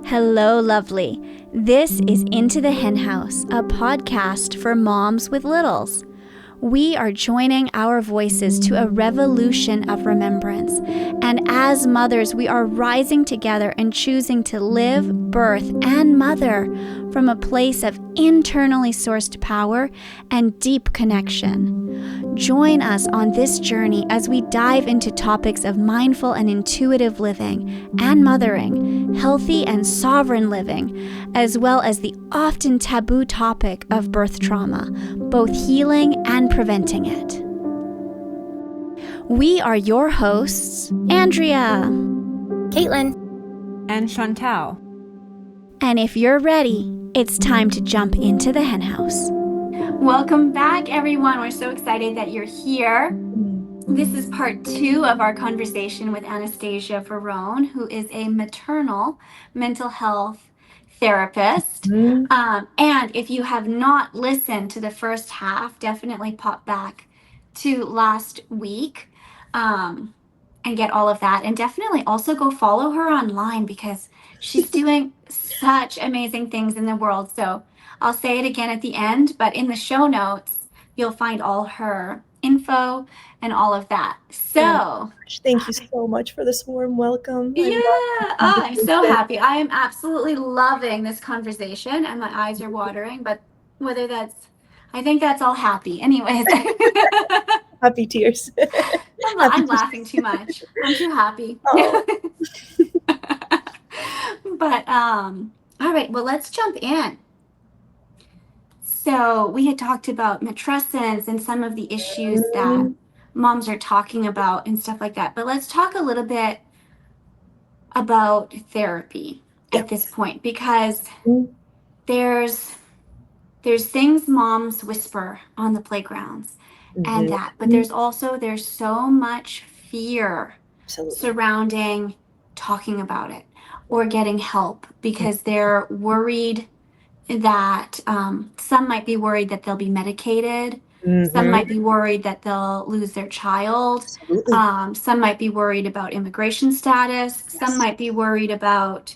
Hello, lovely. This is Into the Hen House, a podcast for moms with littles. We are joining our voices to a revolution of remembrance. And as mothers, we are rising together and choosing to live, birth, and mother from a place of internally sourced power and deep connection. Join us on this journey as we dive into topics of mindful and intuitive living and mothering, healthy and sovereign living, as well as the often taboo topic of birth trauma, both healing and preventing it. We are your hosts, Andrea, Caitlin, and Chantal. And if you're ready, it's time to jump into the hen house. Welcome back, everyone. We're so excited that you're here. This is part 2 of our conversation with Anastasia Voron, who is a maternal mental health therapist. And if you have not listened to the first half, definitely pop back to last week and get all of that. And definitely also go follow her online because she's doing such amazing things in the world. So I'll say it again at the end, but in the show notes, you'll find all her info and all of that. So thank you so much for this warm welcome. I'm so happy. I am absolutely loving this conversation and my eyes are watering, but I think that's all happy. Anyways. Happy tears. I'm laughing too much. I'm too happy. But all right, well, let's jump in. So we had talked about matrescence and some of the issues that moms are talking about and stuff like that. But let's talk a little bit about therapy at this point, because there's things moms whisper on the playgrounds and that, but there's so much fear surrounding talking about it or getting help because they're worried that some might be worried that they'll be medicated. Some might be worried that they'll lose their child. Some might be worried about immigration status. Yes. Some might be worried about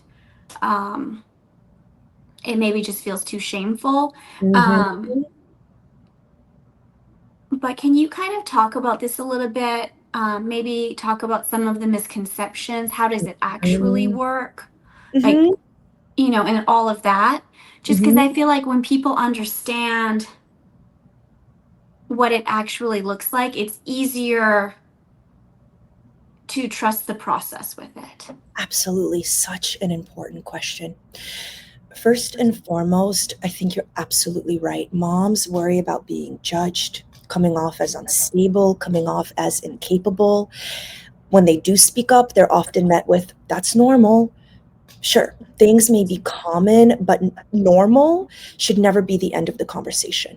it maybe just feels too shameful. But can you kind of talk about this a little bit? Maybe talk about some of the misconceptions. How does it actually work? Like, and all of that. Just because I feel like when people understand what it actually looks like, it's easier to trust the process with it. Absolutely. Such an important question. First and foremost, I think you're absolutely right. Moms worry about being judged, coming off as unstable, coming off as incapable. When they do speak up, they're often met with, that's normal. Sure, things may be common, but normal should never be the end of the conversation.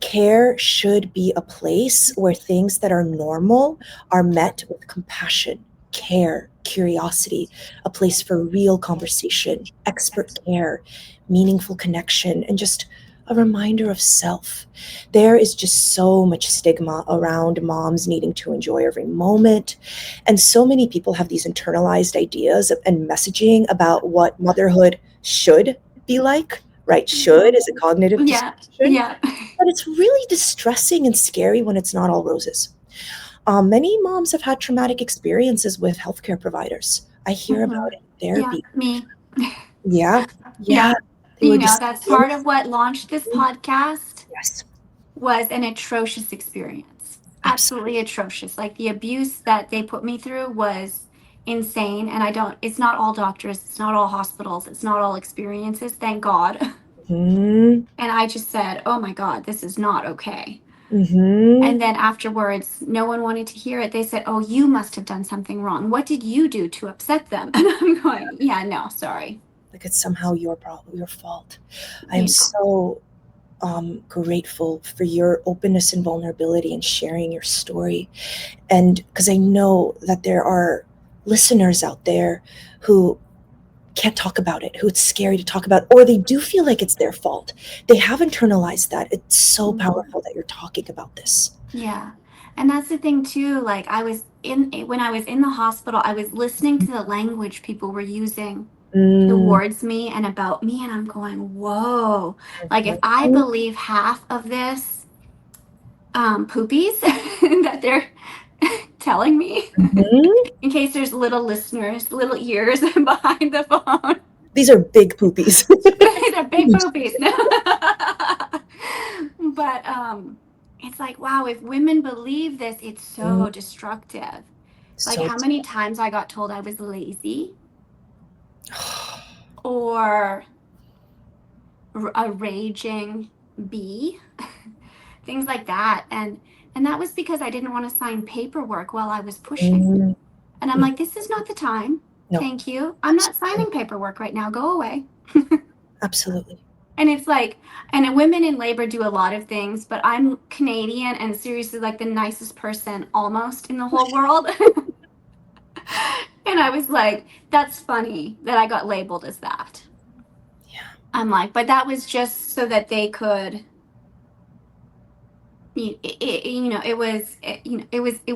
Care should be a place where things that are normal are met with compassion, care, curiosity, a place for real conversation, expert care, meaningful connection, and just a reminder of self. There is just so much stigma around moms needing to enjoy every moment. And so many people have these internalized ideas and messaging about what motherhood should be like, right? Should is a cognitive distortion. Yeah. But it's really distressing and scary when it's not all roses. Many moms have had traumatic experiences with healthcare providers. I hear about it in therapy. Yeah, me. Yeah. That's part of what launched this podcast. Yes. Was an atrocious experience. Absolutely atrocious. Like the abuse that they put me through was insane. And it's not all doctors, it's not all hospitals, it's not all experiences, thank God. And I just said, oh my God, this is not okay. And then afterwards, no one wanted to hear it. They said, oh, you must have done something wrong. What did you do to upset them? And I'm going, yeah, no, sorry. Like it's somehow your problem, your fault. I am so grateful for your openness and vulnerability and sharing your story. And because I know that there are listeners out there who can't talk about it, who it's scary to talk about, or they do feel like it's their fault. They have internalized that. It's so powerful that you're talking about this. Yeah. And that's the thing too, like when I was in the hospital, I was listening to the language people were using towards me and about me, and I'm going, whoa. Like, if I believe half of this poopies that they're telling me, in case there's little listeners, little ears behind the phone. These are big poopies. These are big poopies. But it's like, wow, if women believe this, it's so destructive. Like, how many times I got told I was lazy or a raging bee, things like that. And that was because I didn't want to sign paperwork while I was pushing. And I'm like, this is not the time. No. Thank you. I'm not signing paperwork right now. Go away. Absolutely. And it's like, and women in labor do a lot of things, but I'm Canadian and seriously like the nicest person almost in the whole world. And I was like, that's funny that I got labeled as that. Yeah. I'm like, but that was just so that they could, it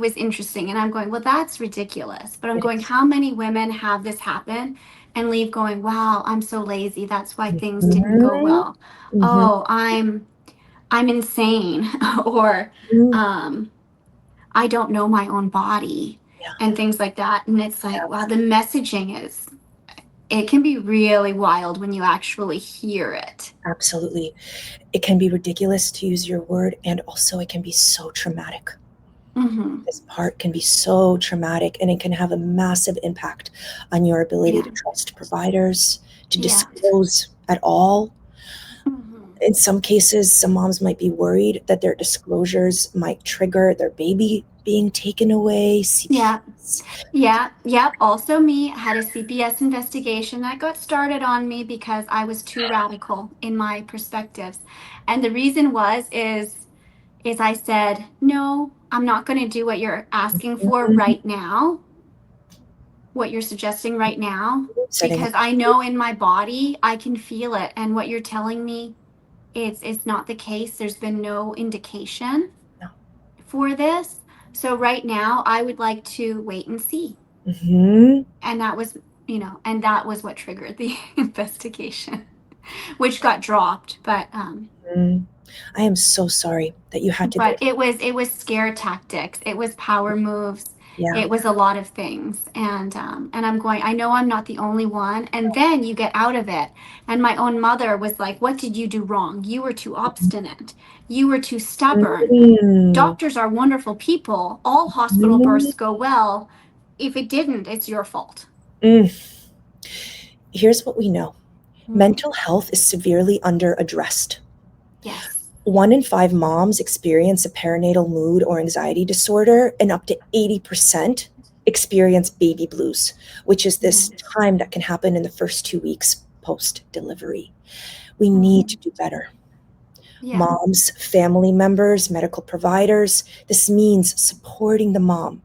was interesting. And I'm going, well, that's ridiculous. But I'm going, how many women have this happen and leave going, wow, I'm so lazy. That's why things didn't go well. Oh, I'm insane. Or I don't know my own body and things like that. And it's like, wow, the messaging it can be really wild when you actually hear it. Absolutely. It can be ridiculous, to use your word, and also it can be so traumatic. This part can be so traumatic, and it can have a massive impact on your ability to trust providers, to disclose at all. In some cases, some moms might be worried that their disclosures might trigger their baby being taken away. CPS. Yeah. Also, me had a CPS investigation that got started on me because I was too radical in my perspectives. And the reason is I said, no, I'm not going to do what you're asking for right now, what you're suggesting right now, because I know in my body, I can feel it. And what you're telling me, it's not the case. There's been no indication for this. So right now, I would like to wait and see. And that was, what triggered the investigation, which got dropped. But I am so sorry that you had to. But it was scare tactics. It was power moves. Yeah. It was a lot of things. And I'm going, I know I'm not the only one. And then you get out of it. And my own mother was like, what did you do wrong? You were too obstinate. You were too stubborn. Doctors are wonderful people. All hospital births go well. If it didn't, it's your fault. Here's what we know. Mental health is severely under-addressed. Yes. 1 in 5 moms experience a perinatal mood or anxiety disorder, and up to 80% experience baby blues, which is this time that can happen in the first 2 weeks post-delivery. We need to do better. Yeah. Moms, family members, medical providers, this means supporting the mom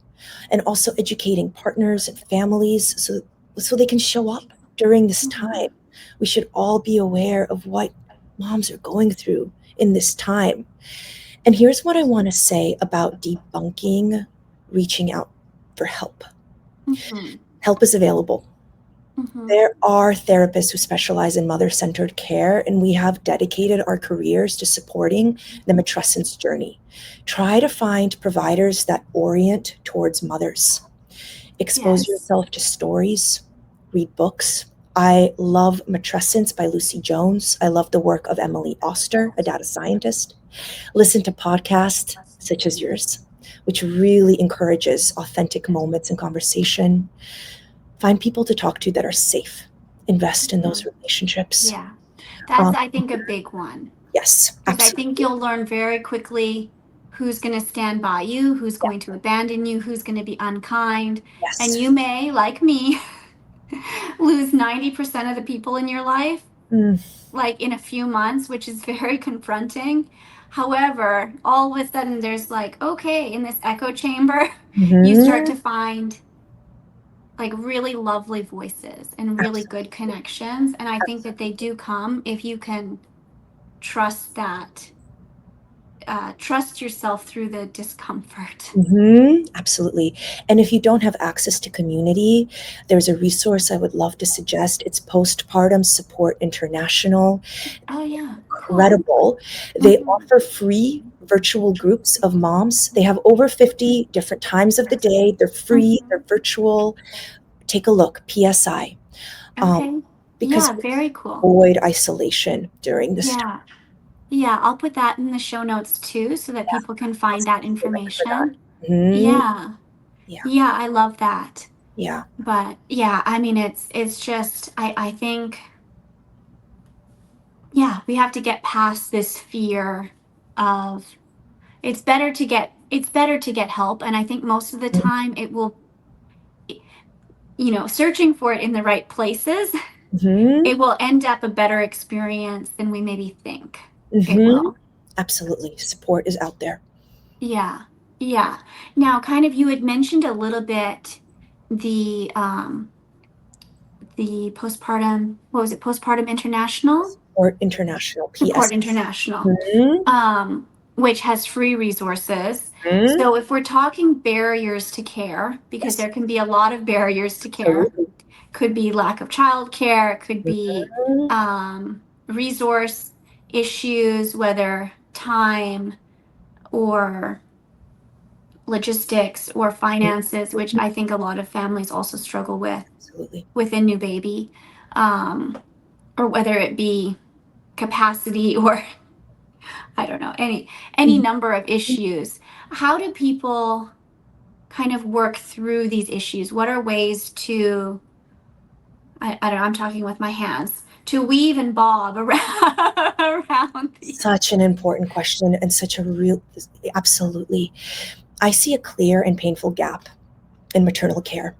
and also educating partners and families so they can show up during this time. We should all be aware of what moms are going through in this time. And here's what I want to say about debunking reaching out for help. Help is available. There are therapists who specialize in mother-centered care, and we have dedicated our careers to supporting the matrescence journey. Try to find providers that orient towards mothers. Expose yourself to stories, read books. I love Matrescence by Lucy Jones. I love the work of Emily Oster, a data scientist. Listen to podcasts such as yours, which really encourages authentic moments in conversation. Find people to talk to that are safe. Invest in those relationships. Yeah, that's, I think, a big one. Yes, absolutely. I think you'll learn very quickly who's going to stand by you, who's going to abandon you, who's going to be unkind. Yes. And you may, like me, lose 90% of the people in your life, like in a few months, which is very confronting. However, all of a sudden there's like, okay, in this echo chamber, you start to find like really lovely voices and really good connections. And I think that they do come if you can trust that trust yourself through the discomfort. Absolutely. And if you don't have access to community, there's a resource I would love to suggest. It's Postpartum Support International. Oh yeah, cool. Incredible. They offer free virtual groups of moms. They have over 50 different times of the day. They're free, they're virtual. Take a look, PSI. Okay. Because Yeah, very cool. avoid isolation during this time. Yeah, I'll put that in the show notes too so that people can find that information. Yeah. Yeah, I love that. Yeah. But yeah, I mean it's just I think we have to get past this fear of it's better to get help, and I think most of the time it will, searching for it in the right places, it will end up a better experience than we maybe think it will. Absolutely. Support is out there. Yeah. Now, kind of, you had mentioned a little bit the postpartum, what was it? Postpartum International? Support International, PS. Support International, which has free resources. So if we're talking barriers to care, because there can be a lot of barriers to care, could be lack of childcare, it could be resource issues, whether time or logistics or finances, which I think a lot of families also struggle with. Absolutely. With a new baby, or whether it be capacity or I don't know, any number of issues. How do people kind of work through these issues? What are ways to, I don't know, I'm talking with my hands, to weave and bob around these? Such an important question and such a real, absolutely. I see a clear and painful gap in maternal care.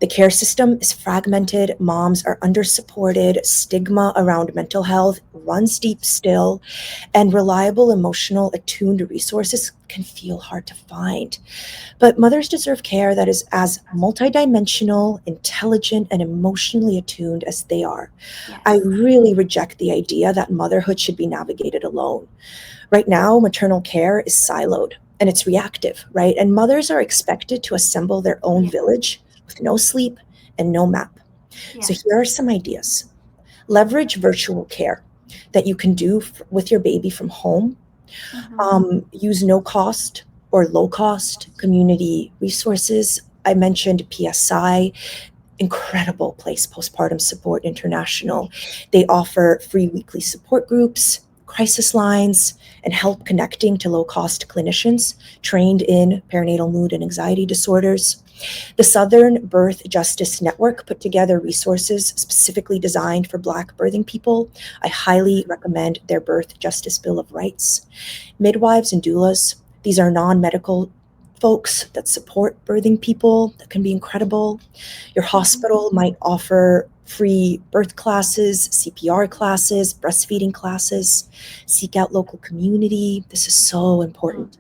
The care system is fragmented, moms are undersupported, stigma around mental health runs deep still, and reliable, emotional, attuned resources can feel hard to find. But mothers deserve care that is as multidimensional, intelligent, and emotionally attuned as they are. Yes. I really reject the idea that motherhood should be navigated alone. Right now, maternal care is siloed and it's reactive, right? And mothers are expected to assemble their own village with no sleep and no map. So here are some ideas. Leverage virtual care that you can do with your baby from home. Use no cost or low cost community resources. I mentioned PSI, incredible place, Postpartum Support International. They offer free weekly support groups, crisis lines, and help connecting to low-cost clinicians trained in perinatal mood and anxiety disorders. The Southern Birth Justice Network put together resources specifically designed for Black birthing people. I highly recommend their Birth Justice Bill of Rights. Midwives and doulas, these are non-medical folks that support birthing people. That can be incredible. Your hospital might offer free birth classes, CPR classes, breastfeeding classes. Seek out local community. This is so important.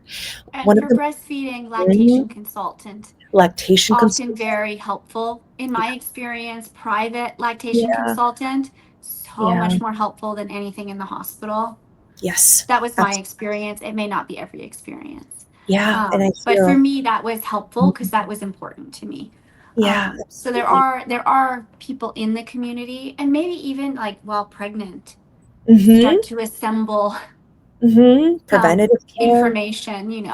And for breastfeeding, lactation consultant. Lactation often very helpful. In my experience, private lactation consultant, so much more helpful than anything in the hospital. Yes. That was my experience. It may not be every experience. Yeah. But for me, that was helpful because that was important to me. Yeah. So there are people in the community, and maybe even like while pregnant, start to assemble preventative care information,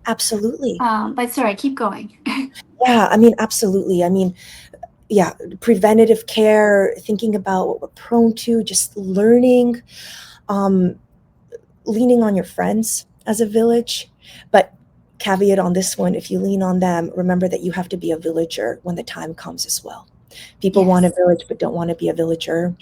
Absolutely. But sorry, keep going. Yeah, I mean, absolutely. I mean, yeah, preventative care, thinking about what we're prone to, just learning, leaning on your friends as a village. But caveat on this one, if you lean on them, remember that you have to be a villager when the time comes as well. People want a village but don't want to be a villager.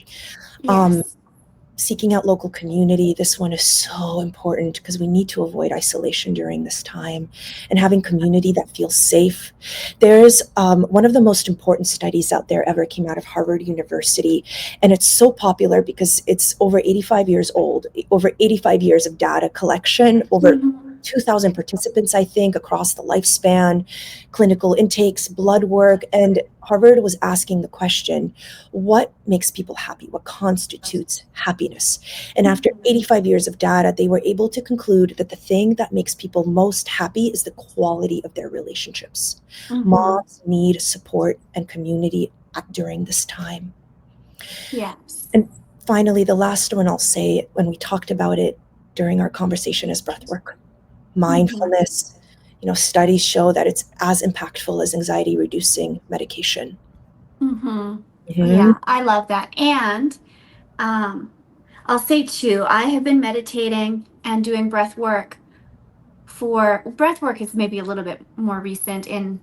Seeking out local community. This one is so important because we need to avoid isolation during this time and having community that feels safe. There's one of the most important studies out there ever came out of Harvard University, and it's so popular because it's over 85 years old, over 85 years of data collection, over 2,000 participants, I think, across the lifespan, clinical intakes, blood work, and Harvard was asking the question, what makes people happy? What constitutes happiness? And after 85 years of data, they were able to conclude that the thing that makes people most happy is the quality of their relationships. Moms need support and community during this time. Yes. And finally, the last one I'll say when we talked about it during our conversation is breath work. Mindfulness, studies show that it's as impactful as anxiety reducing medication. Yeah, I love that. And I'll say too, I have been meditating and doing breath work is maybe a little bit more recent in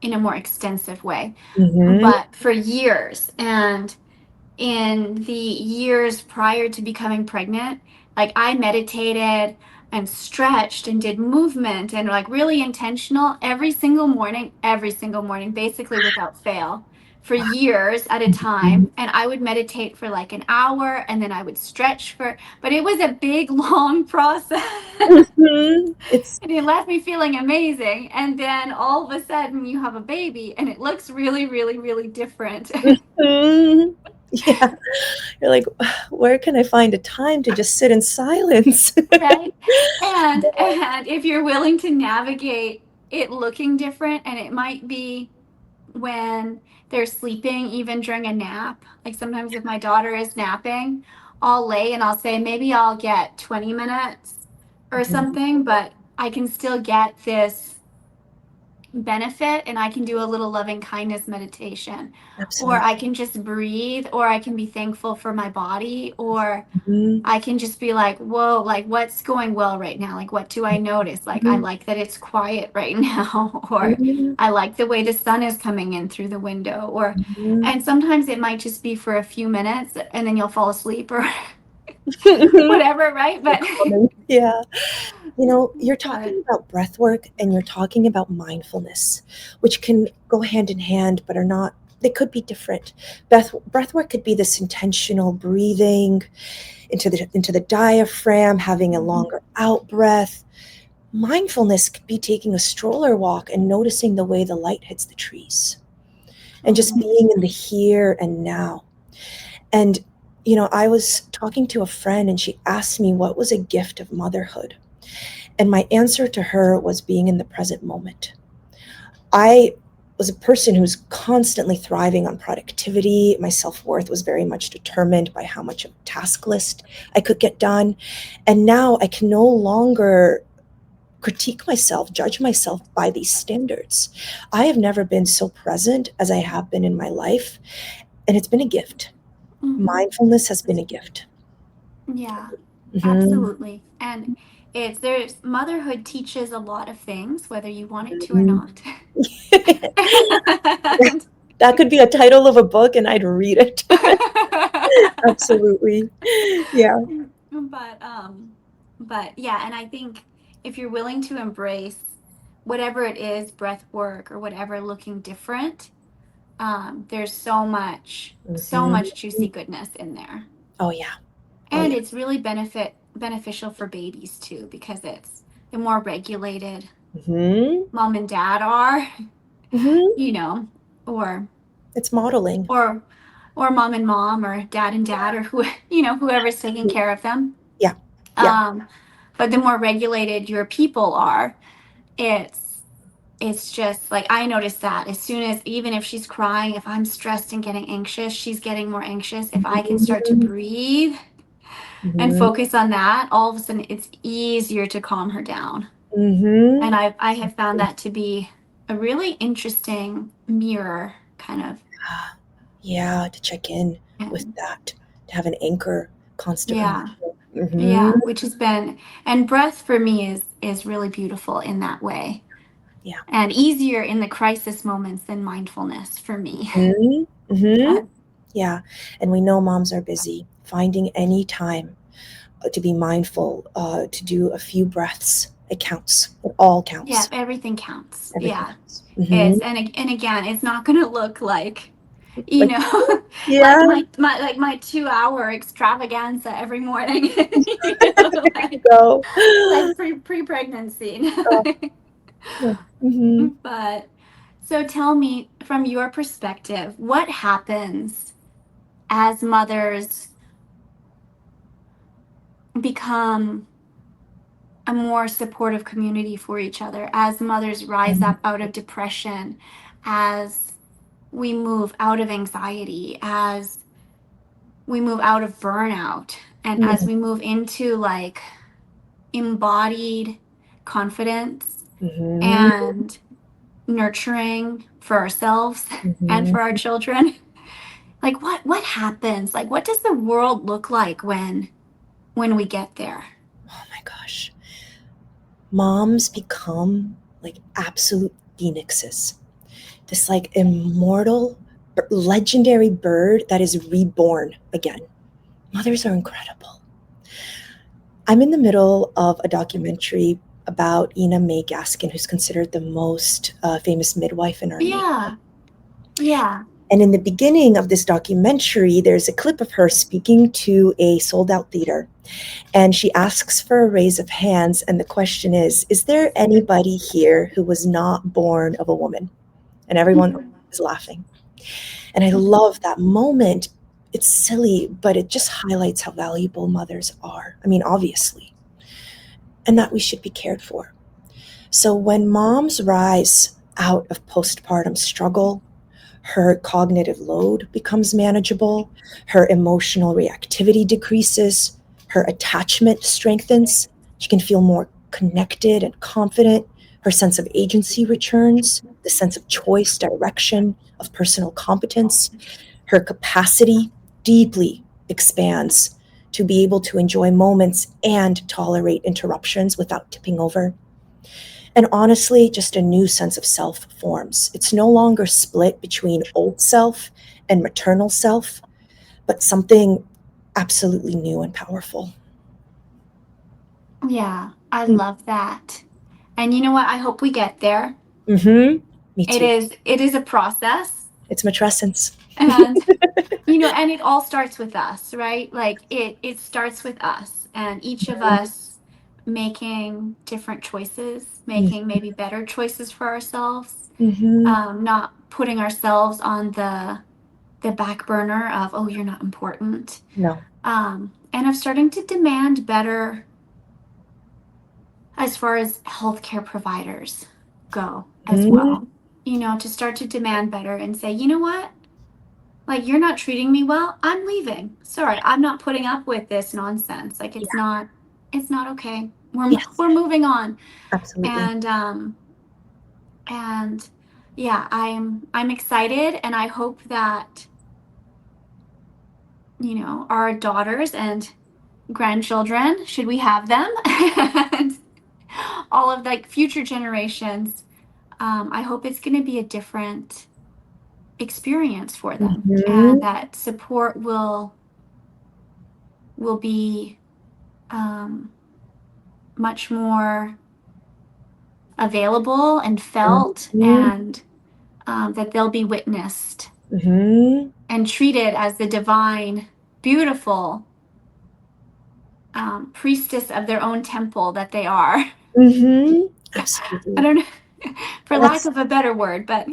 a more extensive way, but for years. And in the years prior to becoming pregnant, like I meditated and stretched and did movement and like really intentional every single morning, basically without fail for years at a time. And I would meditate for like an hour and then I would stretch but it was a big, long process. And it left me feeling amazing. And then all of a sudden you have a baby and it looks really, really, really different. Yeah. You're like, where can I find a time to just sit in silence? Right. And if you're willing to navigate it looking different, and it might be when they're sleeping, even during a nap. Like sometimes if my daughter is napping, I'll lay and I'll say, maybe I'll get 20 minutes or something, but I can still get this benefit and I can do a little loving kindness meditation. Absolutely. Or I can just breathe, or I can be thankful for my body, or I can just be like, whoa, like what's going well right now? Like, what do I notice? Like, I like that it's quiet right now, or I like the way the sun is coming in through the window, or, and sometimes it might just be for a few minutes and then you'll fall asleep or whatever, right? But yeah. You're talking about breath work and you're talking about mindfulness, which can go hand in hand, but are not, they could be different. Breath work could be this intentional breathing into the diaphragm, having a longer out breath. Mindfulness could be taking a stroller walk and noticing the way the light hits the trees and just being in the here and now. And, I was talking to a friend and she asked me what was a gift of motherhood. And my answer to her was being in the present moment. I was a person who's constantly thriving on productivity. My self-worth was very much determined by how much of a task list I could get done. And now I can no longer critique myself, judge myself by these standards. I have never been so present as I have been in my life. And it's been a gift. Mindfulness has been a gift. Yeah, absolutely. And motherhood teaches a lot of things, whether you want it to or not. That could be a title of a book and I'd read it. Absolutely. Yeah. But yeah, and I think if you're willing to embrace whatever it is, breath work or whatever, looking different, there's so much juicy goodness in there. Oh yeah. And it's really beneficial for babies too, because it's the more regulated mom and dad are, or it's modeling, or mom and mom, or dad and dad, or whoever's taking care of them. Yeah. But the more regulated your people are, it's just like, I noticed that as soon as, even if she's crying, if I'm stressed and getting anxious, she's getting more anxious. If I can start to breathe and focus on that, all of a sudden it's easier to calm her down. And I have found that to be a really interesting mirror kind of. Yeah, to check in with that, to have an anchor constantly. Yeah, which has been, and breath for me is really beautiful in that way. Yeah. And easier in the crisis moments than mindfulness for me. Yeah. And we know moms are busy. Finding any time to be mindful, to do a few breaths, it counts. It all counts. Yeah, everything counts. Everything counts. It's, and again, it's not going to look like you Like, know, yeah, like my 2 hour extravaganza every morning, there you go. like pre-pregnancy. Mm-hmm. But so tell me, from your perspective, what happens as mothers become a more supportive community for each other, as mothers rise up out of depression, as we move out of anxiety, as we move out of burnout, and as we move into like embodied confidence Mm-hmm. and nurturing for ourselves and Mm-hmm. for our children. Like what happens? Like what does the world look like when we get there? Oh my gosh. Moms become like absolute phoenixes. This like immortal, legendary bird that is reborn again. Mothers are incredible. I'm in the middle of a documentary about Ina May Gaskin, who's considered the most famous midwife in our nation. Yeah. Yeah. And in the beginning of this documentary, there's a clip of her speaking to a sold out theater. And she asks for a raise of hands. And the question is there anybody here who was not born of a woman? And everyone is laughing. And I love that moment. It's silly, but it just highlights how valuable mothers are. I mean, obviously, and that we should be cared for. So when moms rise out of postpartum struggle, her cognitive load becomes manageable, her emotional reactivity decreases, her attachment strengthens, she can feel more connected and confident, her sense of agency returns, the sense of choice, direction, of personal competence, her capacity deeply expands to be able to enjoy moments and tolerate interruptions without tipping over. And honestly, just a new sense of self forms. It's no longer split between old self and maternal self, but something absolutely new and powerful. Yeah, I love that. And you know what? I hope we get there. Mm-hmm. Me too. It is a process. It's matrescence. And and it all starts with us, right? Like it starts with us and each of us making different choices, making maybe better choices for ourselves, Mm-hmm. not putting ourselves on the back burner of, oh, you're not important. No. And of starting to demand better as far as healthcare providers go as well. To start to demand better and say, you know what? Like, you're not treating me well. I'm leaving. Sorry, I'm not putting up with this nonsense. Like, Yeah. it's not okay. Yes. We're moving on. Absolutely. And yeah, I'm excited, and I hope that our daughters and grandchildren, should we have them, and all of like future generations, I hope it's going to be a different experience for them, and Mm-hmm. that support will be much more available and felt, Mm-hmm. and that they'll be witnessed Mm-hmm. and treated as the divine, beautiful priestess of their own temple that they are. Mm-hmm. I Absolutely. don't know, for lack That's, of a better word, but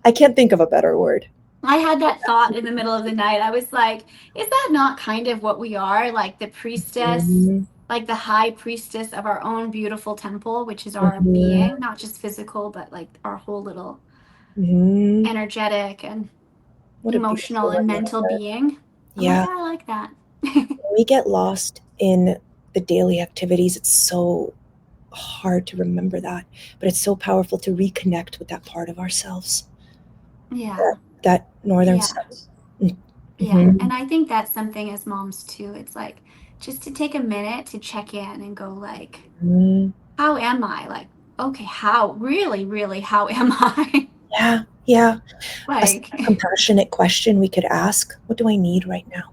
I can't think of a better word. I had that thought in the middle of the night. I was like, is that not kind of what we are? Like the priestess, Mm-hmm. like the high priestess of our own beautiful temple, which is our Mm-hmm. being, not just physical, but like our whole little Mm-hmm. energetic and What a emotional beautiful and mental reminder. being. I'm like, Yeah. I like that. When we get lost in the daily activities, it's so hard to remember that. But it's so powerful to reconnect with that part of ourselves, Yeah. that northern Yeah. star. Yeah. Mm-hmm. And I think that's something as moms too. It's like just to take a minute to check in and go like, Mm-hmm. how am I? Like, okay, how really, really, how am I? Yeah. Yeah. A Like, compassionate question we could ask: what do I need right now?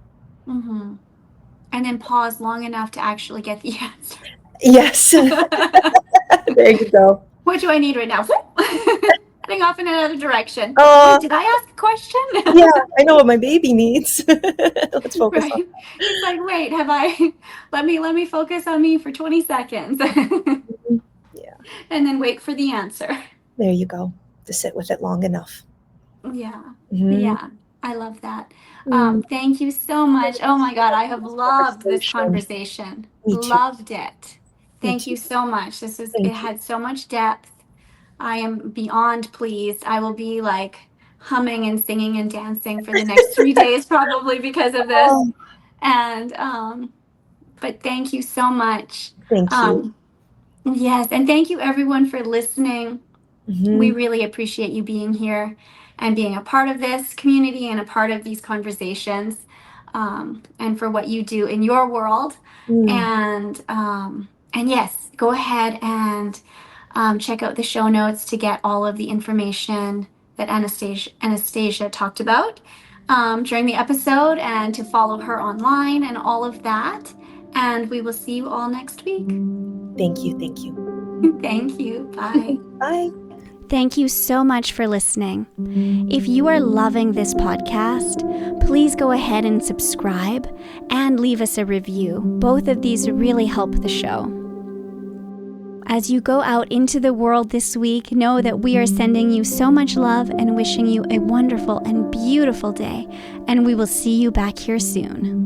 and then pause long enough to actually get the answer. Yes. There you go. What do I need right now? heading off in another direction. Oh, Wait, did I ask a question? yeah, I know what my baby needs. Let's focus on Right. It's like, wait, have I, let me focus on me for 20 seconds. that. Yeah, And then wait for the answer. there you go. To sit with it long enough. Yeah. Mhm. Yeah. I love that. Mm. Thank you so much. Oh my God, I have This loved this conversation. conversation. Me too. Loved it. Me Thank too. you so much. It Thank you. had so much depth. I am beyond pleased. I will be like humming and singing and dancing for the next 3 days probably because of this. Oh, And but thank you so much. thank you. Yes, and thank you everyone for listening. We Mhm. really appreciate you being here and being a part of this community and a part of these conversations, and for what you do in your world. Mm. And yes, go ahead and check out the show notes to get all of the information that Anastasia talked about during the episode, and to follow her online and all of that. And we will see you all next week. Thank you. Thank you. Thank you. Bye. Bye. Thank you so much for listening. If you are loving this podcast, please go ahead and subscribe and leave us a review. Both of these really help the show. As you go out into the world this week, know that we are sending you so much love and wishing you a wonderful and beautiful day, and we will see you back here soon.